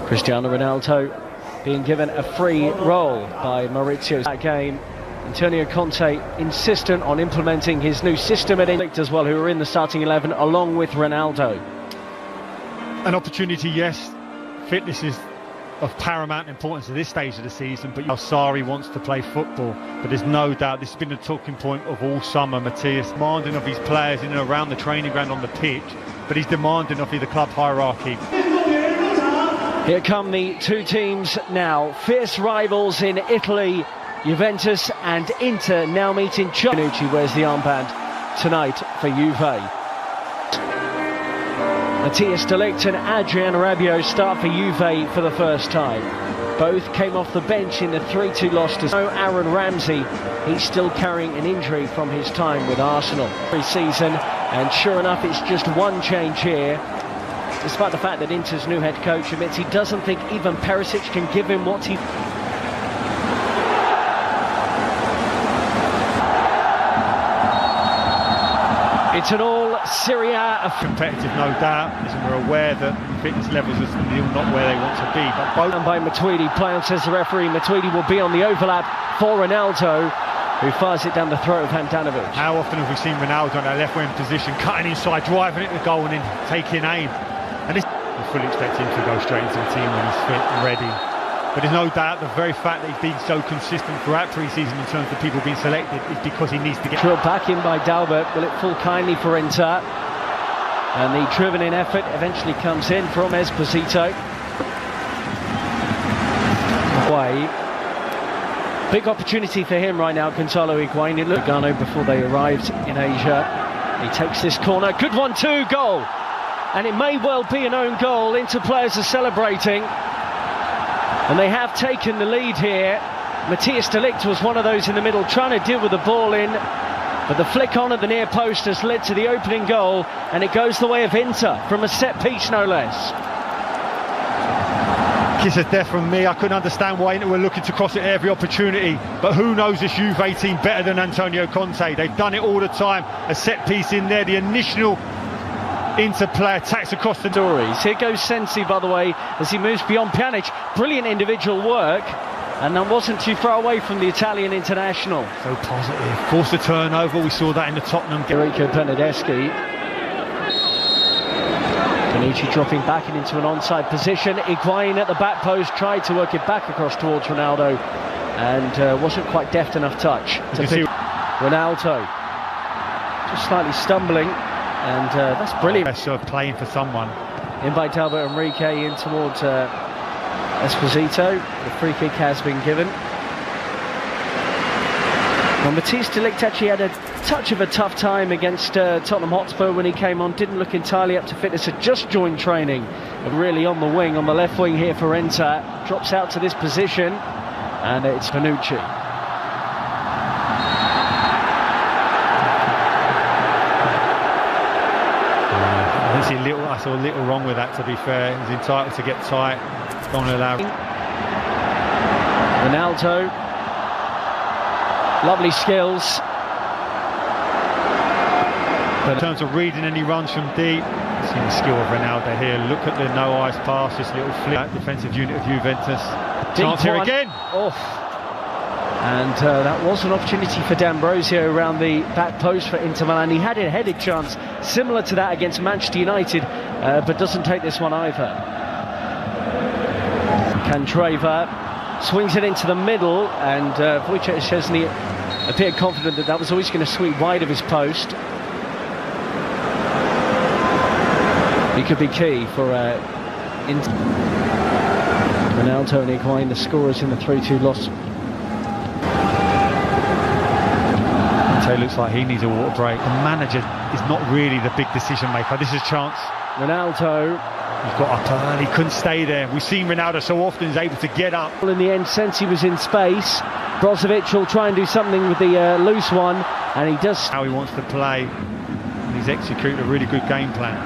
Cristiano Ronaldo being given a free role by Maurizio. That game, Antonio Conte insistent on implementing his new system at Inter as well, who are in the starting 11 along with Ronaldo. An opportunity, yes. Fitness is of paramount importance at this stage of the season, but Sarri wants to play football. But there's no doubt this has been a talking point of all summer. Matthias demanding of his players in and around the training ground on the pitch, but he's demanding of the club hierarchy. Here come the two teams now, fierce rivals in Italy. Juventus and Inter now meeting. Bonucci wears the armband tonight for Juve. Matthias de Ligt and Adrien Rabiot start for Juve for the first time. Both came off the bench in the 3-2 loss to Aaron Ramsey. He's still carrying an injury from his time with Arsenal pre-season, and sure enough it's just one change here, despite the fact that Inter's new head coach admits he doesn't think even Perisic can give him what he... It's an all-Serie A competitive, no doubt, and we're aware that fitness levels are still not where they want to be. But both... And by Matuidi, play on, says the referee. Matuidi will be on the overlap for Ronaldo, who fires it down the throat of Handanovic. How often have we seen Ronaldo in that left-wing position, cutting inside, driving it to goal and then taking aim? And we fully expect him to go straight into the team when he's fit and ready. But there's no doubt the very fact that he's been so consistent throughout pre-season in terms of people being selected is because he needs to get... Drilled back in by Dalbert. Will it fall kindly for Inter? And the driven-in effort eventually comes in from Esposito. Away. Big opportunity for him right now, Gonzalo Higuain. It looked Gano before they arrived in Asia. He takes this corner. Good one, too. Goal. And it may well be an own goal. Inter players are celebrating. And they have taken the lead here. Matthias de Ligt was one of those in the middle trying to deal with the ball in, but the flick on at the near post has led to the opening goal, and it goes the way of Inter from a set piece, no less. Kiss of death from me. I couldn't understand why Inter were looking to cross it at every opportunity, but who knows this Juve team better than Antonio Conte? They've done it all the time. A set piece in there, the initial Inter player attacks across the stories. Here goes Sensi, by the way, as he moves beyond Pjanic. Brilliant individual work, and that wasn't too far away from the Italian international. So positive. Forced a turnover. We saw that in the Tottenham game. Enrico Bernardeschi. Bonucci dropping back into an onside position. Higuain at the back post tried to work it back across towards Ronaldo, and wasn't quite deft enough touch to pick Ronaldo. Just slightly stumbling. And that's brilliant. Of playing for someone. In by Dalbert Enrique in towards Esposito. The free kick has been given. Well, Matthias de Ligt actually had a touch of a tough time against Tottenham Hotspur when he came on. Didn't look entirely up to fitness. Had just joined training, but really on the wing, on the left wing here for Inter. Drops out to this position, and it's Bonucci. I saw a little wrong with that, to be fair. He was entitled to get tight. Don't allow. Ronaldo. Lovely skills. But in terms of reading any runs from deep, see the skill of Ronaldo here. Look at the no eyes pass, this little flip. Defensive unit of Juventus. Chance here again. Off. And that was an opportunity for D'Ambrosio around the back post for Inter Milan. He had a headed chance similar to that against Manchester United, but doesn't take this one either. Candreva swings it into the middle, and Wojciech Szczesny appeared confident that that was always going to sweep wide of his post. He could be key for Inter. Ronaldo and Higuain, the scorers in the 3-2 loss. It looks like he needs a water break. The manager is not really the big decision maker. This is a chance. Ronaldo. He's got up early, couldn't stay there. We've seen Ronaldo so often, he's able to get up. In the end, since he was in space, Brozovic will try and do something with the loose one, and he does. How he wants to play, and he's executed a really good game plan.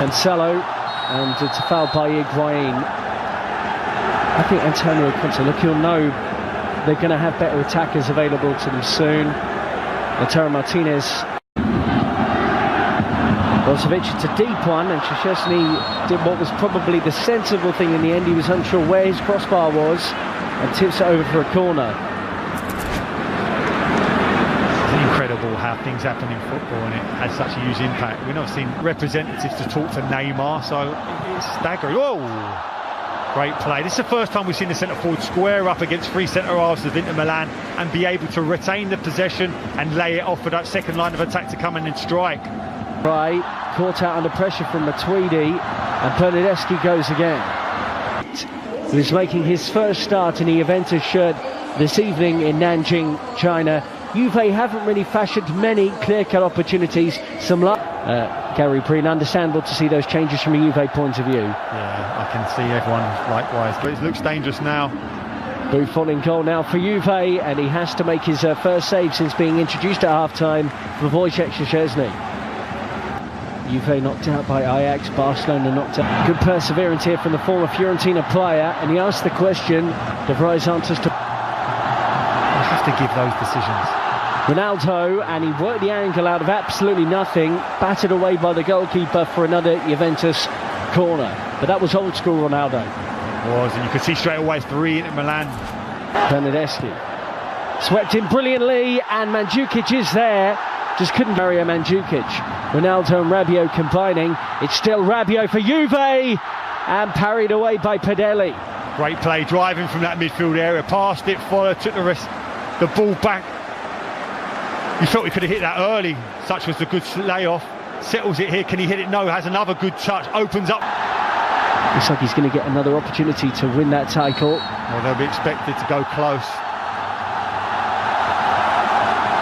Cancelo, and it's a foul by Higuain. I think Antonio Conte, look, he'll know they're going to have better attackers available to them soon. Lautaro Martinez. Brozovic, it's a deep one, and Szczesny did what was probably the sensible thing in the end. He was unsure where his crossbar was and tips it over for a corner. It's incredible how things happen in football, and it has such a huge impact. We've not seen representatives to talk to Neymar, so it's staggering. Whoa! Great play. This is the first time we've seen the centre-forward square up against three centre-halves of Inter Milan and be able to retain the possession and lay it off for that second line of attack to come in and strike. Right, caught out under pressure from Matuidi, and Bernardeschi goes again. He was making his first start in the Juventus shirt this evening in Nanjing, China. Juve haven't really fashioned many clear-cut opportunities. Some luck. Gary Preen, understandable to see those changes from a Juve point of view. Yeah, I can see everyone likewise, but it looks dangerous now. Buffon in goal now for Juve, and he has to make his first save since being introduced at half-time for Wojciech Szczesny. Juve knocked out by Ajax, Barcelona knocked out. Good perseverance here from the former Fiorentina player, and he asked the question. De Vrij answers to... I have to give those decisions. Ronaldo, and he worked the angle out of absolutely nothing, battered away by the goalkeeper for another Juventus corner. But that was old school Ronaldo. It was, and you could see straight away it's brilliant at Milan. Bernardeschi swept in brilliantly, and Mandzukic is there. Just couldn't Mario Mandzukic. Ronaldo and Rabiot combining. It's still Rabiot for Juve, and parried away by Padelli. Great play, driving from that midfield area, passed it, followed, took the ball back. You felt he could have hit that early. Such was the good layoff. Settles it here. Can he hit it? No. Has another good touch. Opens up. Looks like he's going to get another opportunity to win that title. Well, they'll be expected to go close.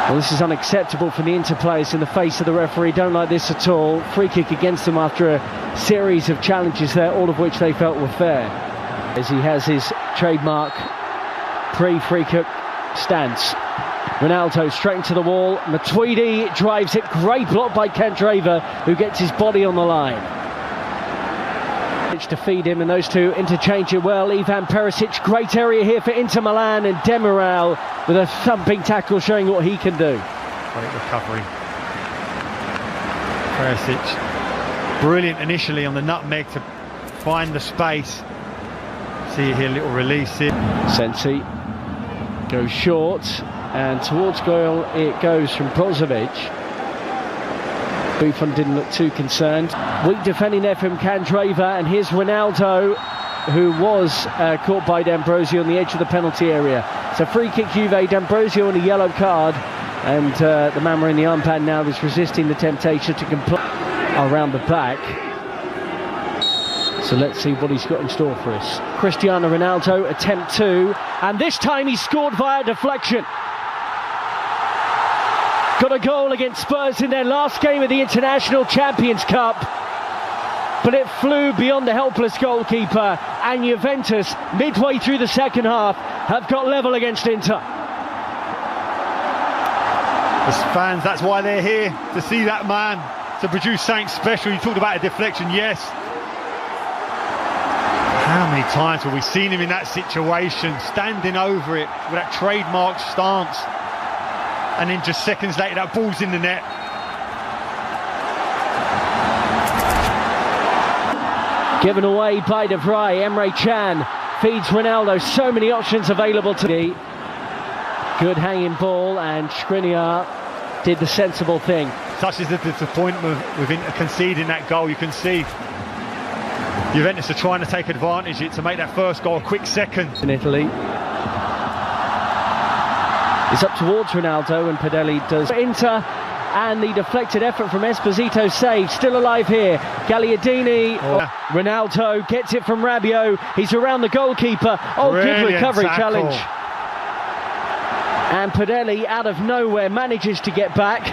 Well, this is unacceptable for the Inter players in the face of the referee. Don't like this at all. Free kick against them after a series of challenges there, all of which they felt were fair. As he has his trademark pre-free kick stance. Ronaldo straight into the wall. Matuidi drives it. Great block by Candreva, who gets his body on the line. To feed him, and those two interchange it well. Ivan Perisic, great area here for Inter Milan, and Demiral with a thumping tackle showing what he can do. Great recovery. Perisic, brilliant initially on the nutmeg to find the space. See here, little release here. Sensi goes short, and towards goal it goes from Brozovic. Buffon didn't look too concerned. Weak defending there from Candreva, and here's Ronaldo, who was caught by D'Ambrosio on the edge of the penalty area. So free kick Juve, D'Ambrosio on a yellow card, and the man wearing the armband now is resisting the temptation to comply around the back. So let's see what he's got in store for us. Cristiano Ronaldo, attempt 2, and this time he scored via deflection. Got a goal against Spurs in their last game of the International Champions Cup, but it flew beyond the helpless goalkeeper, and Juventus, midway through the second half, have got level against Inter. As fans, that's why they're here, to see that man, to produce something special. You talked about a deflection, yes. How many times have we seen him in that situation, standing over it with that trademark stance? And then just seconds later, that ball's in the net. Given away by De Vrij. Emre Can feeds Ronaldo. So many options available to me. Good hanging ball, and Skriniar did the sensible thing. Such is the disappointment with Inter conceding that goal. You can see Juventus are trying to take advantage of it to make that first goal a quick second. In Italy. It's up towards Ronaldo, and Padelli does Inter, and the deflected effort from Esposito saved. Still alive here. Gagliardini. Ronaldo gets it from Rabiot. He's around the goalkeeper. Oh, brilliant good recovery tackle. Challenge. And Padelli, out of nowhere, manages to get back,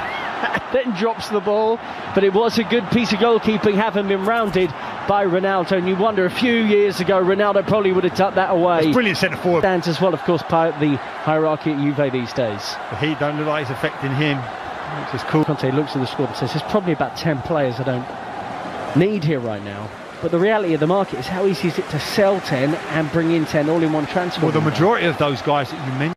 then drops the ball. But it was a good piece of goalkeeping, having been rounded by Ronaldo. And you wonder, a few years ago, Ronaldo probably would have tucked that away. It's brilliant centre forward. Stands as well, of course, part of the hierarchy at Juve these days. The heat don't look like it's affecting him, which is cool. Conte looks at the squad and says, there's probably about 10 players I don't need here right now. But the reality of the market is how easy is it to sell 10 and bring in 10 all in one transfer? Well, the majority of those guys that you mentioned